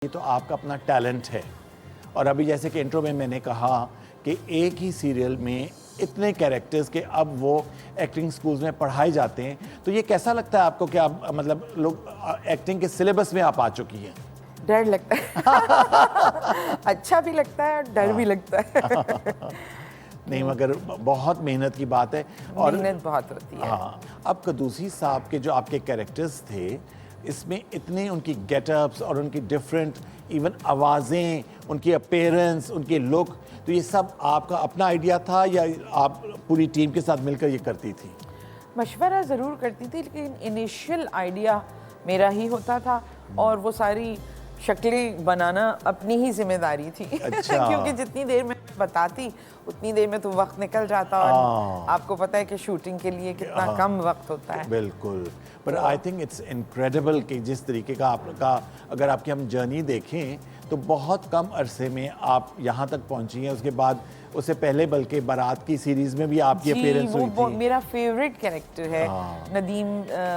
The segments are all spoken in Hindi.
ये तो आपका अपना टैलेंट है और अभी जैसे कि इंट्रो में मैंने कहा कि एक ही सीरियल में इतने कैरेक्टर्स के अब वो एक्टिंग स्कूल्स में पढ़ाए जाते हैं, तो ये कैसा लगता है आपको कि आप मतलब लोग एक्टिंग के सिलेबस में आप आ चुकी हैं? डर लगता है अच्छा भी लगता है और डर भी लगता है नहीं, मगर बहुत मेहनत की बात है और मेहनत बहुत होती है। हाँ, अब कदूसी साहब के जो आपके कैरेक्टर्स थे, इसमें इतने उनकी गेटअप्स और उनकी डिफरेंट इवन आवाज़ें, उनकी अपीयरेंस, उनके लुक, तो ये सब आपका अपना आइडिया था या आप पूरी टीम के साथ मिलकर ये करती थी? मशवरा ज़रूर करती थी लेकिन इनिशियल आइडिया मेरा ही होता था और वो सारी शक्लें बनाना अपनी ही जिम्मेदारी थी। अच्छा। क्योंकि जितनी देर में बताती उतनी देर में तो वक्त निकल जाता और आपको पता है कि शूटिंग के लिए कितना कम वक्त होता है। बिल्कुल, पर आई थिंक इट्स इनक्रेडिबल कि जिस तरीके का आपका अगर आपकी हम जर्नी देखें तो बहुत कम अरसे में आप यहाँ तक पहुँची हैं। उसके बाद उससे पहले बल्कि बारात की सीरीज़ में भी आपकी अपीयरेंस हुई थी। मेरा फेवरेट कैरेक्टर है। नदीम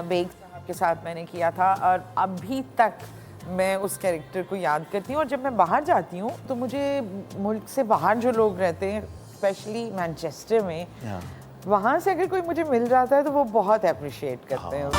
बेग साहब के साथ मैंने किया था और अभी तक मैं उस कैरेक्टर को याद करती हूँ और जब मैं बाहर जाती हूँ तो मुझे मुल्क से बाहर जो लोग रहते हैं स्पेशली मैनचेस्टर में, वहाँ से अगर कोई मुझे मिल जाता है तो वो बहुत अप्रिशिएट करते हैं।